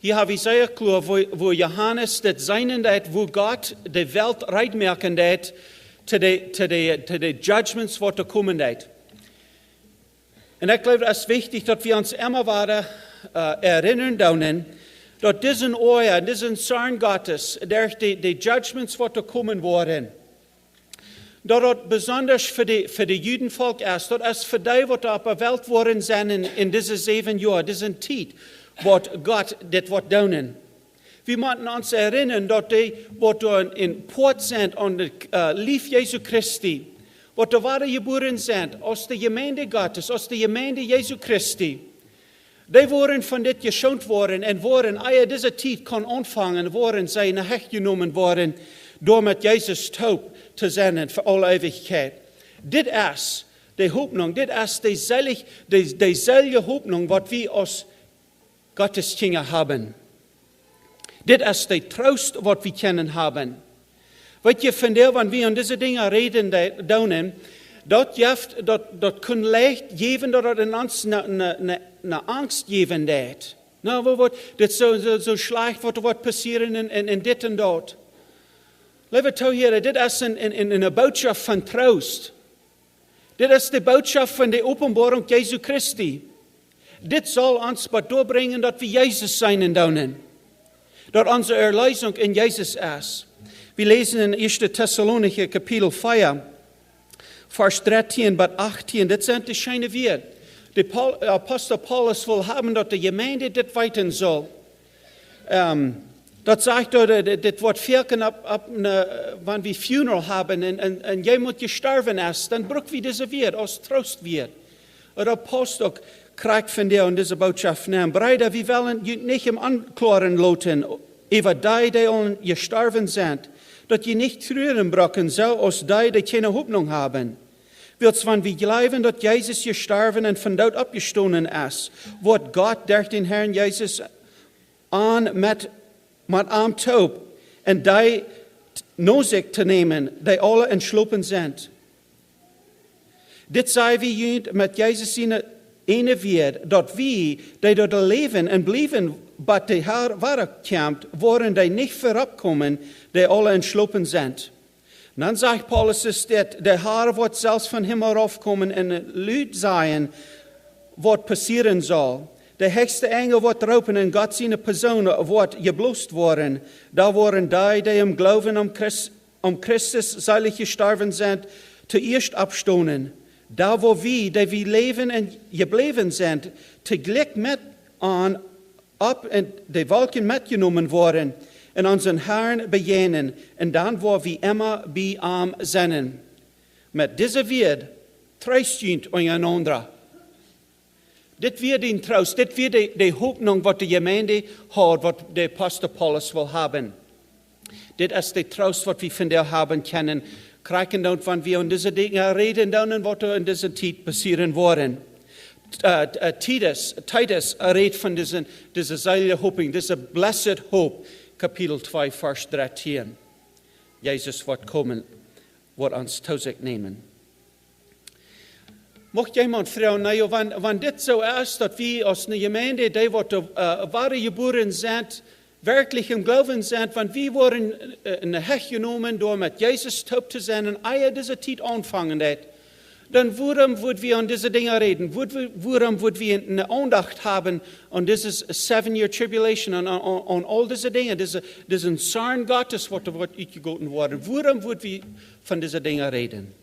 Hier habe ich sehr klar, wo Johannes das seinen dat, wo Gott die Welt reitmerken dat, zu den Judgments, was da kommen dat. Und ich glaube, es ist wichtig, dass wir uns immer wieder erinnern dürfen, dass diesen Ohr, diesen Zorn Gottes, durch die Judgments, was da kommen werden, dass das besonders für die Judenvolk ist, dass es für die, was da auf der Welt worden sind in diesen 7 Jahren, diesen Zeit, was Gott das wird tun. Wir müssen uns erinnern, dass die, was da in Port sind, und Lief Jesu Christi, was da wahre geboren sind, aus der Gemeinde Gottes, aus der Gemeinde Jesu Christi, die waren von dit geschont worden und waren, ehe diese Zeit kann anfangen, waren sie in Hecht genommen worden, door mit Jesus taub zu sein für alle Ewigkeit. Dit ist die Hoffnung, dit ist die selige Hoffnung, was wir aus Gottes Kinder haben. Dit ist der Trost, was wir kennen haben. Weet je, von der, wenn wir an diese Dinge reden, dat kann leicht geben, dass in uns eine Angst geben dat. Nou, das so schlecht, was wird passieren in dit und dort. Lieve toehieren, dit is een boodschap van troost. Dit is de boodschap van de openbaring Jesu Christi. Dit zal ons maar doorbrengen dat we Jezus zijn en doen. Dat onze erlösung in Jezus is. We lezen in 1. Thessalonicher Kapitel 4, Vers 13 bis 18. Dit zijn de schijne weer. De Apostel Paulus wil hebben dat de gemeente dit weten zal. Dat sagt dit wordt werken wanneer we funeral hebben en jij moet gestorven is, dan bruk we deze weer als troost weer. De apostel krijgt van dir en deze boodschap nemen. Brüder, we willen je niet im Anklagen laten, over die al gestorven zijn, dat je niet treuren brokken zou als die keine Hoffnung haben. Wils wanneer we geloven dat Jezus gestorven en van dood opgestonden is, wordt God durch den Herrn Jezus aan met arm taub en die nozig te nemen, die alle entslopen zijn. Dit zei we met Jezus in ene weer, dat wie, die door leven en blijven, wat de Herr waarkomt, worden die niet vooropkomen, die alle entslopen zijn. Dan zegt Paulus dat de Herr wordt zelfs van Himmel afkomen en luid zijn, wat passeren zal. De höchste Engel wordt roepen en God zijn persoon wordt geblost worden. Daar worden die im Glauben om Christus seilig gestorven zijn, zuerst abstonen. Daar wo wir, die wir leven en gebleven zijn, tegelijk met aan op en de wolken metgenomen worden en unseren Herrn beginnen en dan wo wir immer bij am zijn. Met deze weer troost einander. Dit weer den Trost, dit weer de Hoffnung, wat de gemeente hat, wat de Apostel Paulus wil hebben. Dit is de Trost, wat we van der haben können, krijgen dan van wir an diese Dinge reden dan wat er in dieser Zeit passieren worden. Titus redet von dieser seilige Hoffnung, dieser blessed hope, Kapitel 2, Vers 13. Jesus wird kommen, wird uns zu sich nehmen. Mocht jemand vragen, nou, wanneer dit zo is, dat we als een gemeente, die wat ware geboren zijn, werkelijk im Glauben zijn, want we worden in de Hecht genomen door met Jezus taub te zijn en eie deze tijd aanvangen dat, dan waarom würden wir an diese Dinge reden? Waarom würden wir eine Andacht haben an dieses 7-year tribulation, an all diese Dinge, diesen Zorn Gottes, was uitgegoten worden? Waarom würden wir von diesen Dingen reden?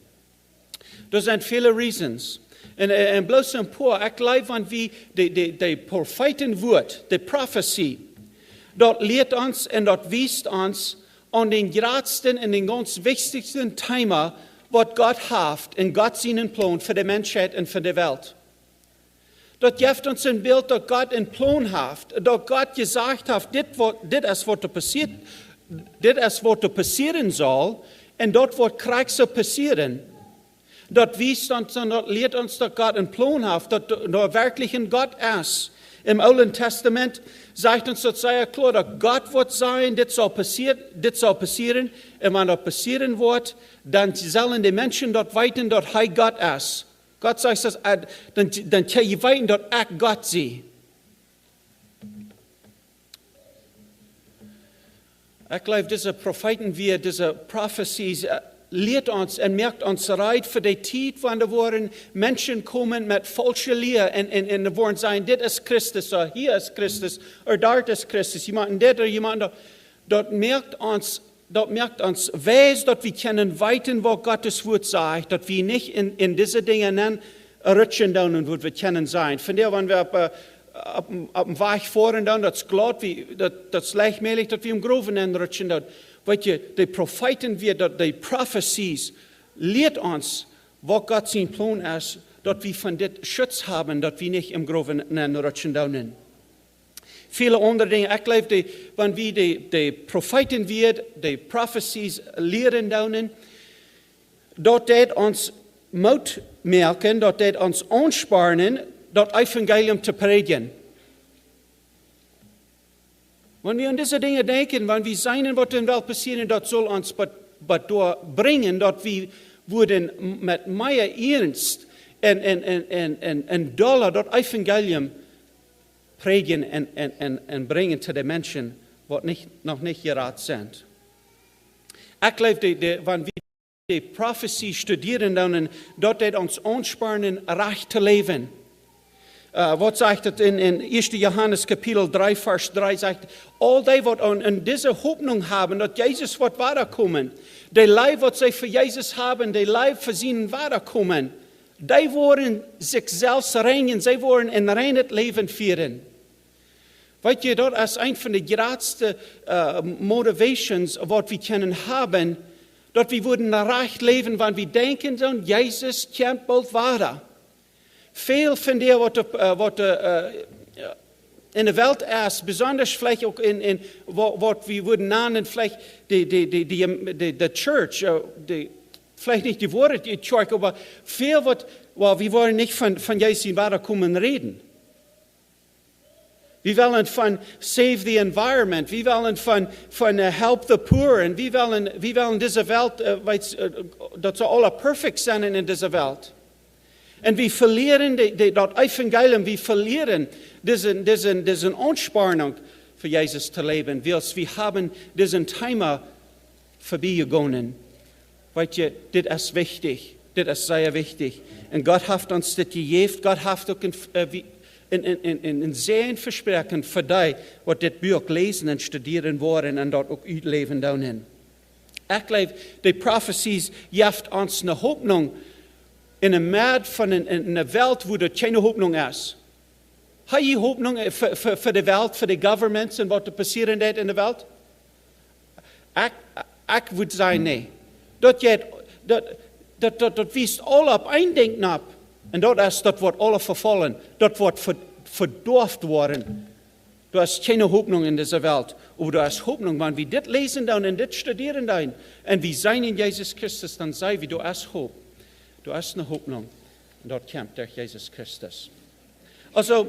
Er zijn viele reasons. En bloos een paar, ik geloof van wie de profetenwoord, de prophecy, dat leert ons en dat wijst ons aan den grootsten en den ganz wichtigsten Thema, wat God heeft en God zijn plan voor de mensheid en voor de wereld. Dat geeft ons een beeld dat God een plan heeft, dat God gezegd heeft, dit is wat er passieren zal en dat wat krijgt zal passieren. Dat wijst ons en dat leert ons dat God een plan heeft, dat er werkelijk een God is. Im Oude Testament zegt ons dat zeer klar, dat God wordt zijn, dit zal passieren. En wanneer dat passieren wordt, dan zullen de mensen dat weten dat hij God is. God zegt dat, dan kan je weten dat ik God zie. Ich glaube, diese Propheten, diese Prophecies, lehrt uns und merkt uns bereit für die Zeit, wann da waren Menschen kommen mit falscher Lehre und da wollen sagen, das ist Christus, oder hier ist Christus, oder dort ist Christus, jemand das oder jemand da. Dort merkt uns, weiß, dass wir können weiten, was Gottes Wort sagt, dass wir nicht in diese Dinge nennen, rutschen down und wo wir können sein. Von der, wenn wir auf dem Weg fahren, dann, das glatt, das leichtmäßig, dass wir im Groven rutschen down. Weißt du, die Propheten, die Prophecies, lehrt uns, was Gott sein Plan ist, dass wir von dem Schutz haben, dass wir nicht im Groven rutschen down. Viele andere Dinge. Ich glaube, wenn wir die Propheten die Prophecies lehren down, dort uns Mut merken, dort uns anspornen, das Evangelium zu predigen. Wenn wir an diese Dinge denken, wenn wir sehen, was in der Welt passiert, das soll uns bringen, dass wir würden mit mehr Ernst und Dollar das Evangelium predigen und bringen zu den Menschen, die noch nicht gerat sind. Ich glaube, wenn wir die Prophetie studieren, dann dort uns anspornen, recht zu leben. Was sagt es in 1. Johannes Kapitel 3, Vers 3, sagt, all die, die an diese Hoffnung haben, dass Jesus wird weiterkommen, die Leib, was sie für Jesus haben, die Leib für sie weiterkommen, die wollen sich selbst reinigen, sie wollen ein reines Leben führen. Weißt du, das ist eine von den größten Motivations, was wir können haben, dass wir würden recht leben, wenn wir denken, dass Jesus kommt bald weiter. Viel von dem, was in der Welt ist, besonders vielleicht auch was wir würden nennen, vielleicht die Church, vielleicht nicht die Worte der Church, aber viel, wir wollen nicht von Jesus weiterkommen reden. Wir wollen von Save the Environment, wir wollen von Help the Poor, und wir wollen diese Welt, dass sie alle perfekt sind in dieser Welt. Und wir verlieren das Evangelium, wir verlieren diese Anspornung für Jesus zu leben. Wir haben diesen Thema vorbeigegangen. Weißt du, das ist wichtig, das ist sehr wichtig. Und Gott hat uns das gegeben, Gott hat auch in sehr Versprechen für die, die das Buch lesen und studieren wollen und dort auch ausleben dahin. Ich glaube, die Prophecies geben uns eine Hoffnung, in einer Welt, wo da keine Hoffnung ist. Hast du Hoffnung für die Welt, für die Governments und was da passiert in der Welt? Ich würde sagen, nein. Das wies alle ab eindenken ab. Und das wird alle verfallen. Das wird verdorft worden. Du hast keine Hoffnung in dieser Welt. Aber du hast Hoffnung, wenn wir das lesen dann und das studieren dann und wir sein in Jesus Christus, dann sei wie du hast Hoffnung. Du hast eine Hoffnung. Und dort kommt durch Jesus Christus. Also,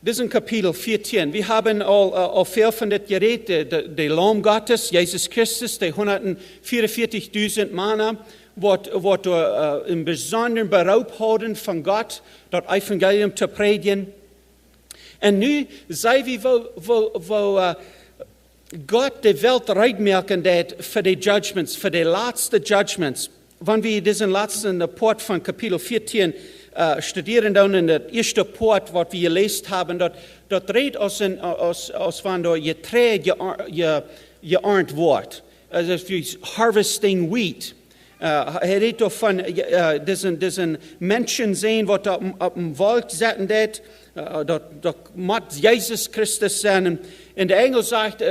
diesen Kapitel 14, wir haben all viel von das geredet, der Lamm Gottes, Jesus Christus, die 144.000 Männer, die im Besonderen beraubt haben von Gott, das Evangelium zu predigen. Und nun sei wie, wo Gott die Welt reitmerken hat für die Judgments, für die letzten Judgments. Wenn wir diesen letzten Part von Kapitel 14 studieren, dann in der ersten Part, was wir gelesen haben, dort redet aus wenn da geerntet wird. Also wie harvesting wheat. Redet von diesen Menschen sehen, die auf dem Wald sitzen, dort macht Jesus Christus sein. In der Engel sagt,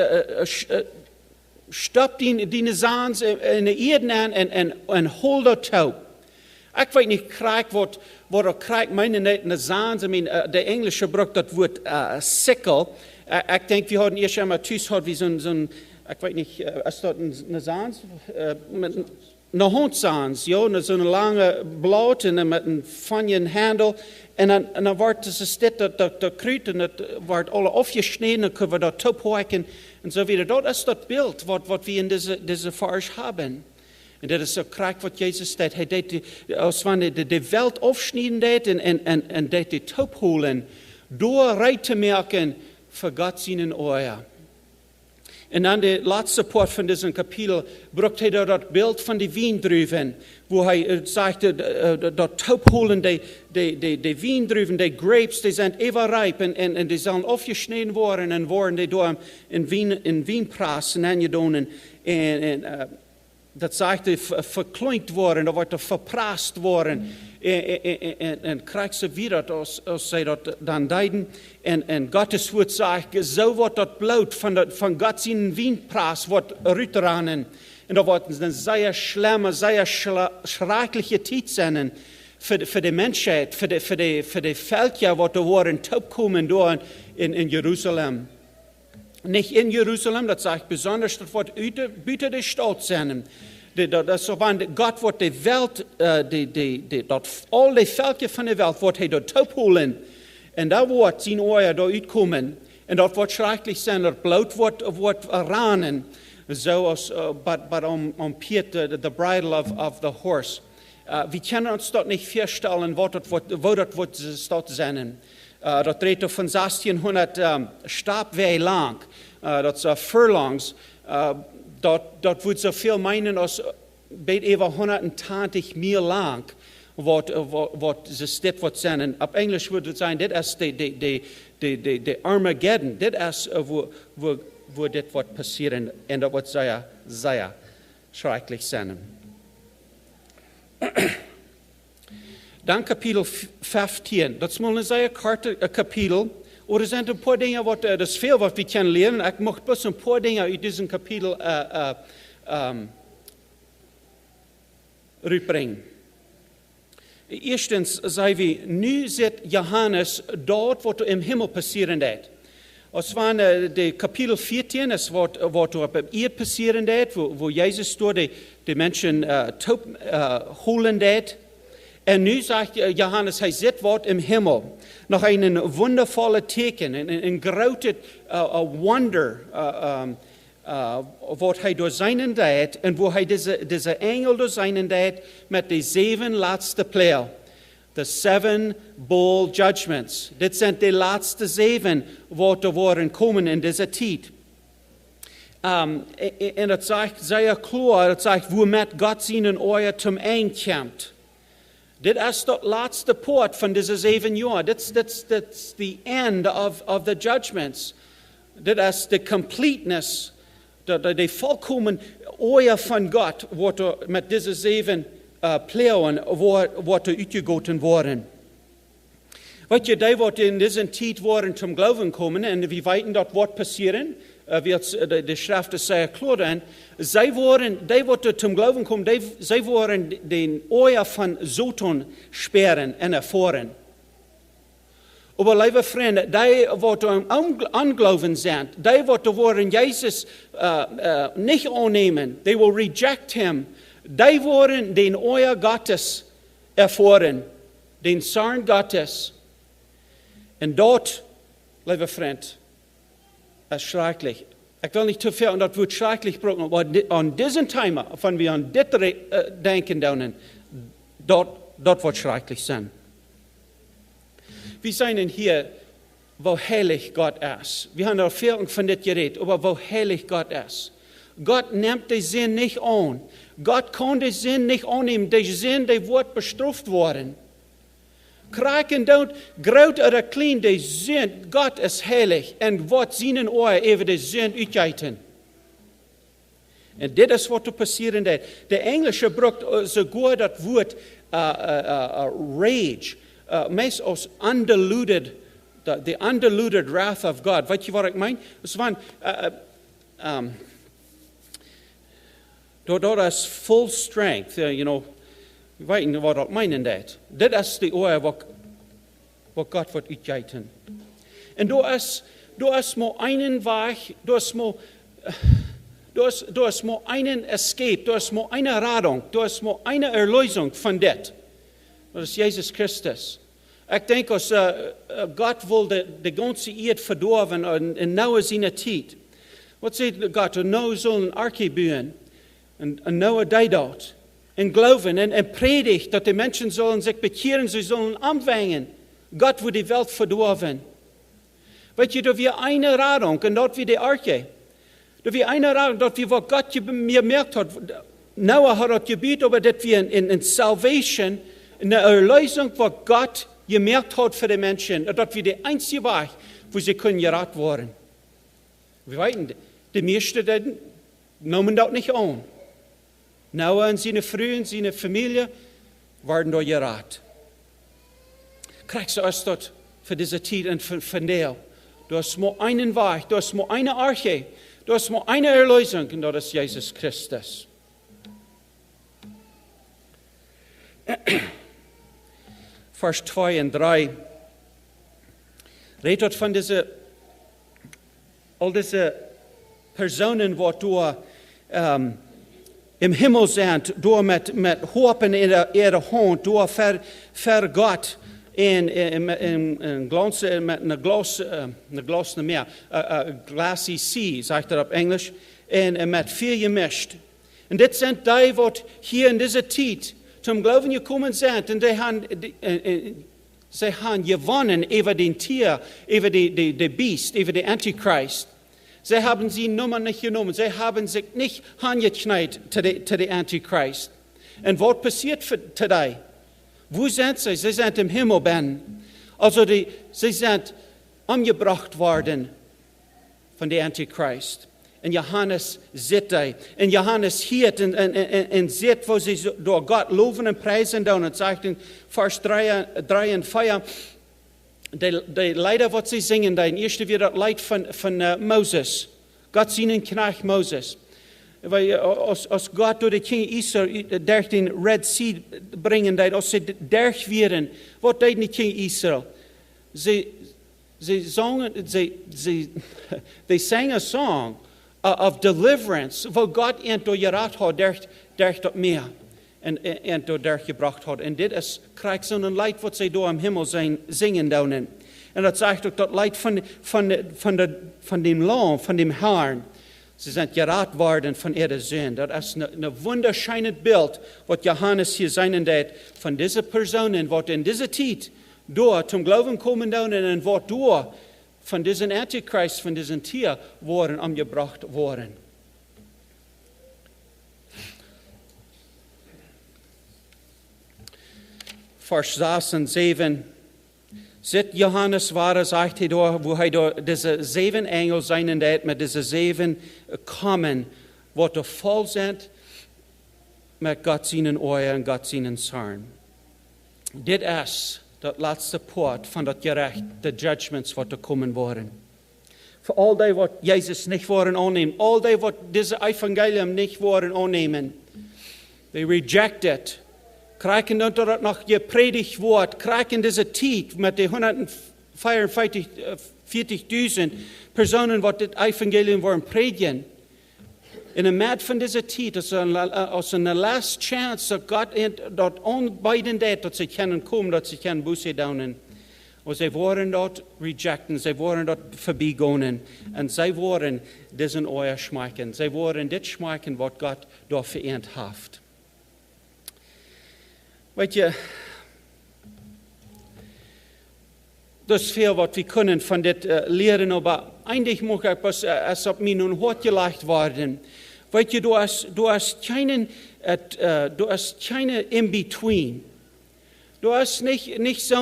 stopp die Saans in der Erde an und hol das taub. Ich weiß nicht, was er kriegt, meine nicht eine Saans, der englische Bruch, das Wort Sickle. Ich denke, wir hatten erst einmal Tüß, wie so ein, ich weiß nicht, ist das eine Saans? Eine Hundsans, ja, so eine lange Blatt mit einem feinen Handel. Und dann wird das Krüt und das wird alle aufgeschnitten, dann können wir das tophaken und so weiter. Das ist das Bild, was wir in dieser Vers haben. Und das ist so krank, was Jesus sagt. Er hat die Welt aufschneiden und die top holen, durch rein zu merken, für Gott seinen Euer. En dan de laatste part van diesem Kapitel brukt hij dat beeld van die wijndruiven, wo hij zegt dat taubholen, die wijndruiven, die grapes, die zijn even rijp en die zullen afgesneden worden en worden die door in wijnpras aangedaan. En dat zegt hij verkleund worden, dat wordt verpraast worden. En krijgt ze weer als zij dat dan deiden. En Gottes woord zegt, zo wordt dat bloed van Gods in wijnpras wordt uiteranen. En dat wordt een zeer schlimme, zeer schrijkelijke tijd zijn voor de mensheid, voor de volkje wat er worden opkomen door in Jeruzalem. Niet in Jeruzalem, dat zegt besonders, dat wordt buiten de stad zijn. Dat is van God wordt de wereld, dat al die volken van de wereld wordt hij dort opholen. En daar wordt zijn oor door uitkomen. En dat wordt schrijkelijk zijn, dat bloed wordt ranen. Zoals, om Piet, the bridle of the horse. We kunnen ons dat niet voorstellen, wat dat wordt staat zijn. Dat redt van 1600 stapweg lang. Dat is furlongs. Dat wordt zoveel meinen als bij even 120 mijl lang. Wat ze stad wordt zijn. En op Engels wordt het zijn, dit is de Armageddon. Dit is wo dit wordt passeren. En dat wordt zeer schrijkelijk zijn. Dan kapitel 15. Dat is maar een zeer korte kapitel. Er zijn een paar dingen, dat is veel wat we kunnen leren. Ik mocht bloß een paar dingen uit deze kapitel uitbrengen. Eerstens zeggen we, nu zit Johannes dort wat er im Himmel passieren deed. Als van de kapitel 14 is wat er op eerd passieren deed, wo Jezus door de mensen holen deed. En nu zegt Johannes, hij zit wat im Himmel. Nog een wondervolle teken, een grote wonder, wat hij door zijn deed. En wo hij deze engel door zijn deed met de 7 laatste pleel. De 7 bowl judgments. Dit zijn de laatste 7 wat er worden komen in deze tijd. En het zegt zeer klaar, het zegt, wo met God zijn oor zum eind komt. Dit is de laatste poort van deze 7 jaar. Dit is the end of the judgments. Dit is de completeness, de volkomen oor van God, wat er met deze 7 pleuwen wordt uitgegoten worden. Weet je, die wordt in deze tijd worden zum Glauben komen en we weten dat wordt passeren. De schrift is zeer klar en zij worden zum Glauben komen, zij worden den oor van Satan sperren en erfahren. Aber lieve vrienden, die worden ungeloven zijn, die worden Jezus niet aannemen, they will reject him. Die worden den oor Gottes erfahren, den Zorn Gottes. En dat, lieve vriend, is schrecklich. Ik wil niet te veel aan dat woord schrecklich gebruiken, maar aan deze thema, van we aan dit denken doen, dat wordt schrecklich zijn. We zijn hier, wo heilig God is. We hebben er veel van dit geredet, maar wo heilig God is. God neemt de zin niet aan. God kan de zin niet aannemen. De zin die wordt bestraft worden. Krijg en dood, groot of klein, de zin, God is heilig. En wat zijn oor even de zin uitgeiten. En dit is wat er passeren deed. De Engelse gebruikt sogar dat woord rage. Meest als undiluted, the undiluted wrath of God. Weet je wat ik meen? Dus van, dat is full strength, you know. Weet je wat ik meen in dat? Dit is de oor wat God wordt uitgeiten. En daar is maar een weg, daar is maar een escape, daar is maar een reding, daar is maar een erlösung van dit. Dat is Jezus Christus. Ik denk als God wil de ganze eerd verdorven en nou is in de tijd. Wat zegt God? Nou zullen een arke bouwen. En nou deed dat. En geloven en predigt dat de mensen zullen zich bekeren, ze zullen aanvangen. God wil de wereld verdorven. Weet je, dat we een radung en dat we de arke. Dass wir einer, dass wir, was Gott mir gemerkt hat, Noah hat das gebiet, aber dass wir in Salvation, in der Erlösung, was Gott gemerkt hat für die Menschen, dass wir die einzige Weg, wo sie können gerettet werden. Wir wissen, die meisten nahmen das nicht an. Noah und seine Frau und seine Familie werden da gerettet. Kriegst du erst dort für diese Zeit und von der. Du hast nur einen Weg, du hast nur eine Arche, du hast nur eine Erlösung und das ist Jesus Christus. Vers 2 und 3 redet von all diese Personen, die du im Himmel sind, du mit Hopen in ihrer Hand, du für Gott in Glas, mit einer Glas mehr, glassy sea, sagt auf Englisch, und mit viel gemischt. Und das sind die, die hier in dieser Zeit zum Glauben gekommen sind, und sie haben gewonnen über den Tier, über die Biest, über den Antichrist. Sie haben sie Nummer nicht genommen, sie haben sich nicht angeknallt zu dem Antichrist. Und was passiert today? Wo sind sie? Sie sind im Himmel, Ben. Also sie sind umgebracht worden von dem Antichrist. Und Johannes sieht die. Und Johannes hört und sieht, wo sie durch Gott loben und preisen und sagt in Vers 3 und 4, die Lieder, was sie singen, das erste wird das Lied von Moses. Gott seinen Knecht Moses. Weil als Gott durch die King Israel durch den Red Sea bringen, als sie durchführen, was deed die King Israel? Sie sang a song of deliverance, wo Gott ihn durchgebracht hat durch das Meer und durchgebracht hat. Und das ist kriegt so ein Lied, was sie da im Himmel singen können. Und das sagt auch das Lied von dem Lamm, von dem Herrn. Sie sind gerettet worden von ihrer Sünde. Das ist ein wunderschönes Bild, was Johannes hier sagen wird, von diesen Personen, die in dieser Zeit dort zum Glauben kommen und was dort von diesem Antichrist, von diesem Tier, wurden umgebracht worden. Vers 6 und 7. Seit Johannes war, sagt er da, wo er da diese 7 Engel sein wird, mit diesen 7 kommen, wo da voll sind mit Gott seinen Ohren und Gott seinen Zorn. Das ist das letzte Port von das Gericht, der Judgments, was da kommen wollen. Für all die, was Jesus nicht wollen annehmen, all die, was dieses Evangelium nicht wollen annehmen, they reject it. Kriegen unter noch gepredigt Wort, kriegen diese Zeit mit den 144.000 Personen, die das Evangelium wollen predigen. In der Mitte von dieser Zeit, als eine last chance, dass Gott dort anbieten wird, dass sie können kommen, dass sie können Buße tun. Und sie wollen dort rejecten, sie wollen dort vorbeigehen. Und sie wollen diesen Euer schmecken. Sie wollen das schmecken, was Gott dort verehrt hat. Weet je, das ist viel, was wir können von das lernen, aber eigentlich muss etwas, als ob mir nun Hort gelegt worden. Weet je, du hast keine In-Between. Du hast nicht so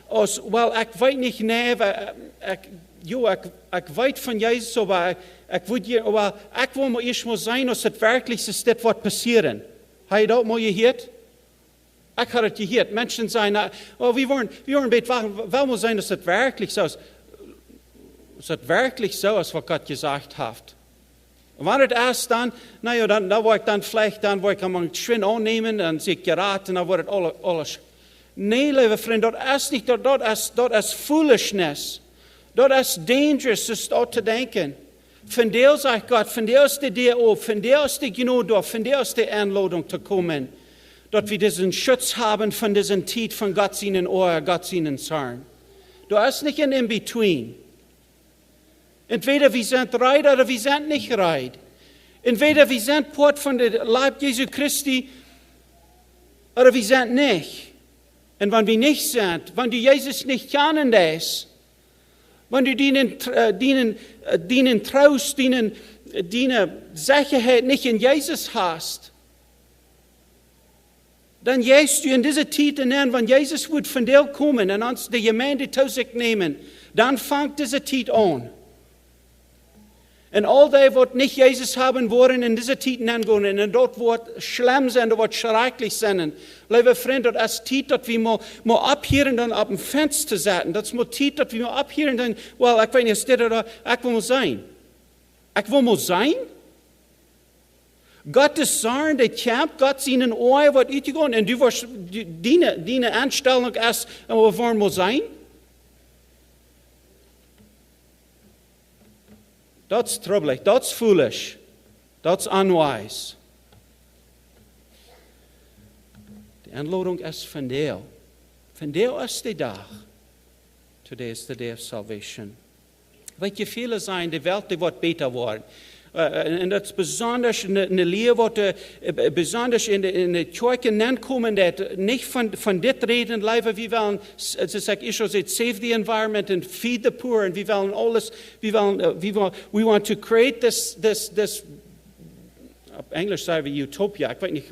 als well, ich weiß nicht, nee, ich weiß von Jesus, aber ich will mal erst mal sein, dass das wirklich ist, das wird passieren. Hast du das mal gehört? Ich habe es gehört. Menschen sagen, oh, wir wollen beten, weil wir sein, dass das wirklich so ist. Ist das wirklich so, ist, was Gott gesagt hat? Und wenn es erst dann, naja, dann wo ich dann vielleicht, dann wo ich einmal schön annehmen, dann sich geraten, dann wird alles. Nee, liebe Freunde, das ist nicht, das ist foolishness. Das ist dangerous, das dort zu denken. Von der sagt Gott, von der ist die Idee auf, von der ist die Genugtuung, von der ist die Einladung zu kommen. Dass wir diesen Schutz haben von diesem Tiet von Gott seinen Ohr, Gott seinen Zorn. Du hast nicht ein In-Between. Entweder wir sind reit oder wir sind nicht reit. Entweder wir sind Port von der Leib Jesu Christi oder wir sind nicht. Und wenn wir nicht sind, wenn du Jesus nicht kennen lässt, wenn du dienen traust, dienen die Sicherheit nicht in Jesus hast, dann gehst du in diese Zeit hinein, wenn Jesus wird von dir kommen und uns die Gemeinde zu sich nehmen, dann fängt diese Zeit an. Und all die, die nicht Jesus haben wollen, in diese Zeit hineingehen, und dort wird schlimm sein, dort wird schrecklich sein. Liebe Freunde, das ist Zeit, dass wir mal abhören, dann auf dem Fenster setzen. Das ist mal Zeit, dass wir mal abhören, dann, well, ich weiß nicht, steht da, ich will mal sein. Ich will mal sein? Gottes Zorn, der kämpft, Gott seinen Ohr wird uitgegaan, und du wirst deine Anstellung erst, wir wollen mal sein? Das ist troubelig, das ist foolish, das ist unwise. Die Einladung ist von dir. Von dir ist der Tag. Today is the day of salvation. Weet je, viele sein, die Welt die wird besser werden. En dat is besonders in de leer wordt besonders in de kerken nankomen dat niet van dit reden leven. We willen, zoals ik al zei, save the environment and feed the poor. En we willen alles, we want to create this op Engels zeggen we utopia. Ik weet niet.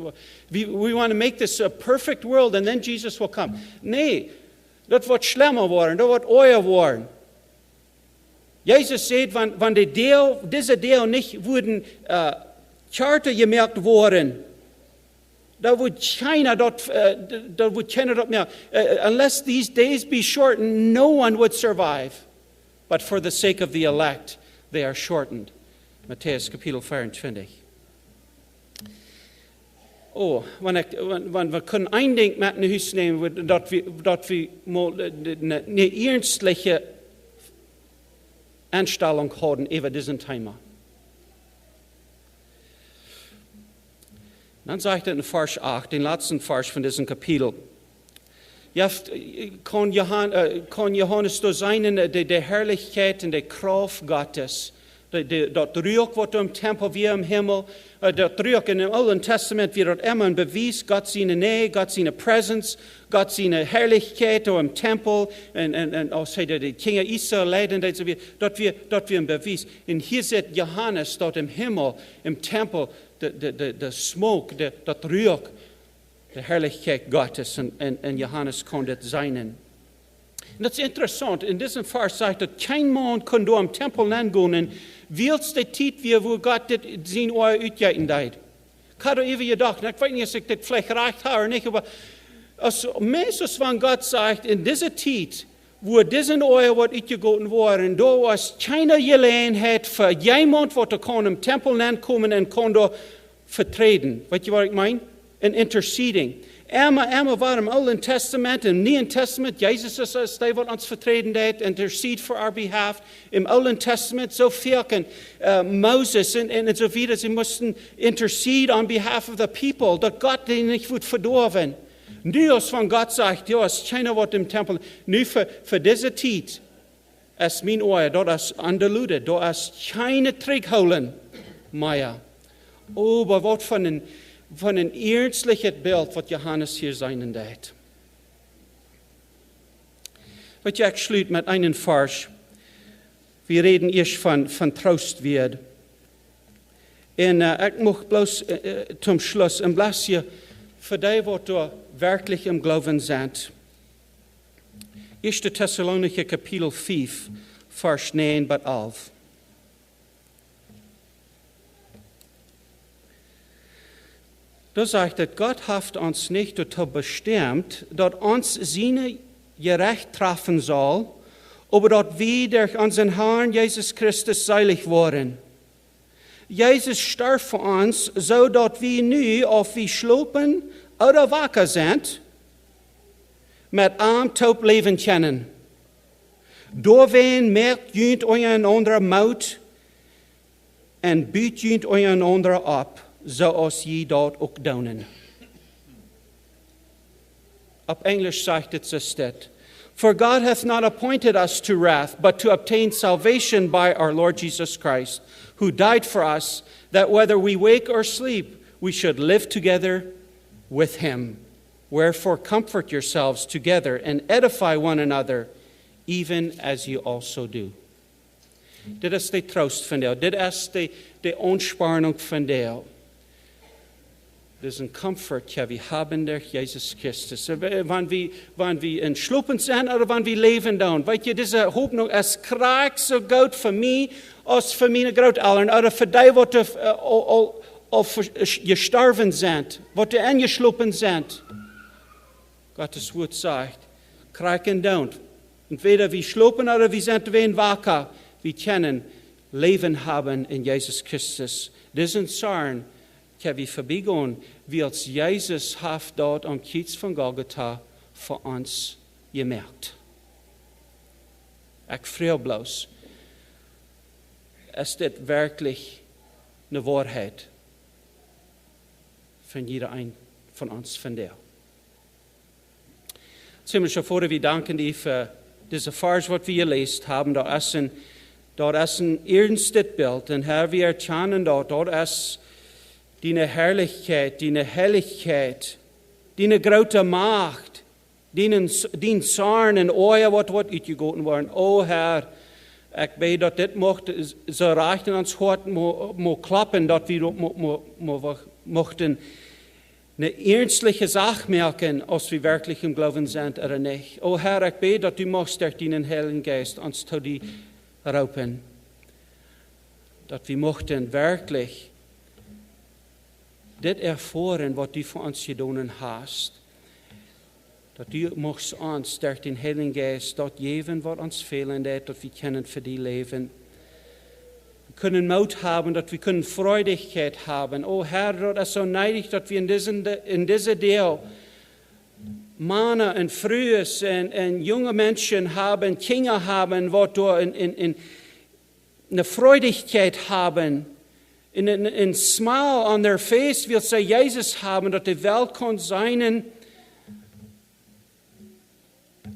We want to make this a perfect world and then Jesus will come. Nee, dat wordt schlimmer worden, dat wordt ooier worden. Jesus sagt, wenn diese Deel nicht wurden Charter gemerkt worden, da wird keiner dort mehr. Unless these days be shortened, no one would survive. But for the sake of the elect, they are shortened. Matthäus Kapitel 24. Oh, wenn wir können ein Ding mit nach Hause nehmen, dass wir mal eine ernstliche Einstellung haben über diesen Thema. Dann sagt er in Vers 8, den letzten Vers von diesem Kapitel. Kann Johannes durch seine die Herrlichkeit und die Kraft Gottes, dort Rück wird im Tempel wie im Himmel, dort Rück in dem Alten Testament wird dort immer ein Beweis, Gott seine Nähe, Gott seine Präsenz, Gott seine Herrlichkeit im Tempel, und auch die Kinder Israel leiden, dort wird ein Beweis. Und hier sieht Johannes dort im Himmel, im Tempel, der Smoke, dort Rück, die Herrlichkeit Gottes, und Johannes konnte das sein. Und das ist interessant, in diesem Vers sagt er, kein Mann kann da im Tempel hingehen, willst die Zeit wie, wo Gott sein Ohr uitgeten hat. Ich habe immer gedacht, ich weiß nicht, ob ich das vielleicht recht habe oder nicht, aber meistens, wenn Gott sagt, in dieser Zeit, wo diesen Ohr wird uitgegeten worden, da was keine Gelegenheit für jemand, der kann im Tempel hinkommen und kann da vertreten. Weißt du, was ich meine? In interceding. Emma war im Alten Testament, im Neuen Testament, Jesus ist es, der wird uns vertreten, der intercede for our behalf. Im Alten Testament, so viel Moses und so weiter, sie mussten intercede on behalf of the people, dass Gott den nicht wird verdorben. Nur von Gott sagt, ja, es ist keiner Wort im Tempel, nur für diese Zeit, ist mein Ohr, dort ist andeludet, dort ist keine Trickholen mehr. Oh, aber was von ein ernstliches Bild, was Johannes hier sein wird. Ich schließe mit einem Vers. Wir reden erst von Trost wird. Und ich möchte bloß zum Schluss ein bisschen für die, die wirklich im Glauben sind. 1. Thessalonicher Kapitel 5, Vers 9 bis 11. Da sagt er, Gott hat uns nicht dazu bestimmt, dass uns seine Gerecht treffen soll, aber dass wir durch unseren Herrn Jesus Christus seilig worden. Jesus starb für uns, so dass wir nu, ob wir schlupen oder wacker sind, mit arm taub leben können. Doorween merkt junt einander Maut und biedt junt einander ab, zoals je dat ook doen. Op Englisch sagt het so dit. For God hath not appointed us to wrath, but to obtain salvation by our Lord Jesus Christ, who died for us, that whether we wake or sleep, we should live together with him. Wherefore comfort yourselves together and edify one another, even as you also do. Dit is de troost van jou. Dit is de ontspanning van jou. Dit is een comfort, ja, we hebben door Jezus Christus. Wanneer we in slopen zijn, of wanneer we leven doen. Weet je, deze hoop nog, als kraak zo goed voor mij, als voor mijn grootouders, of voor die wat of gestorven zijn, wat er ingeslopen zijn. Gottes woord zegt, kraken down. Entweder we slopen, oder we zijn weer wakker. We kunnen leven hebben in Jezus Christus. Dit is een zorn. Kan we voorbij gaan, wie als Jezus heeft dort am Kreuz van Golgotha voor ons gemerkt. Ik vrees bloos, is dit werkelijk een waarheid van iedereen van ons vandaag. Ziemlich voor we danken die für diese Vers, wat wir gelesen haben. Dort ist ein ernstes Bild. Und Herr, wir erkennen dort ist deine Herrlichkeit, deine Helligkeit, deine große Macht, dein Zorn und euer wat uitgegoten worden. O Herr, ich bete, dass dit mocht so recht in ons hart mo klappen, dass wir mochten eine ernstliche Sache merken, als wir wirklich im Glauben sind oder nicht. O Herr, ich bete, dass du machst durch deinen Heiligen Geist uns zu dir raupen. Dass wir mochten wirklich das erfahren, was du für uns getan hast. Dass du machst uns durch den Heiligen Geist dort geben, was uns fehlen, dass wir können für dich leben. Wir können Mut haben, dass wir können Freudigkeit haben. Oh Herr, das ist so neidig, dass wir in dieser Deal Männer und Frühes und junge Menschen haben, Kinder haben, die in eine Freudigkeit haben, ein Smile on their face, will sie Jesus haben, dass die Welt kann sein,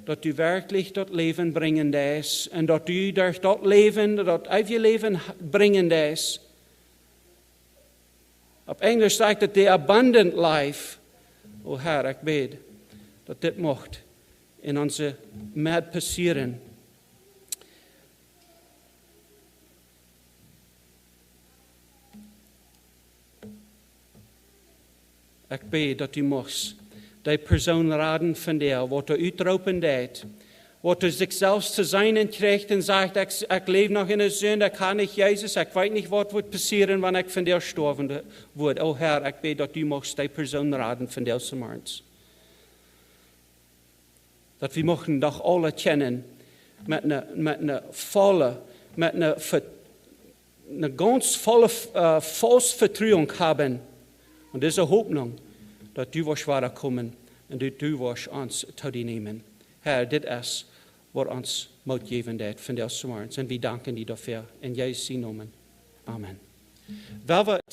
dass du wirklich dort Leben bringen ist und dass du durch dort Leben, dort ewige Leben bringen ist. Auf Englisch sagt es, the abundant life. Oh Herr, ich bete, dass das mocht in onze Mad passieren. Ich bete, dass du machst, die Person raden von dir, wat er uitroepen deed, wat er zichzelf zu sein krijgt und sagt, ich lebe noch in der Sünde, ich kann nicht Jesus, ich weiß nicht, was wird passieren, wenn ich von dir sterben würde. Oh Herr, ich bete, dass du machst, die Person raden von dir zum Ernst. Dass wir möchten doch alle kennen, mit einer ganz volle falsche Vertrauen haben. Und diese Hoffnung, dass du wirst kommen und du wirst uns zu dir nehmen. Herr, das ist, was uns Mut geben wird von dir zum Ernst. Und wir danken dir dafür in Jesu Namen. Amen.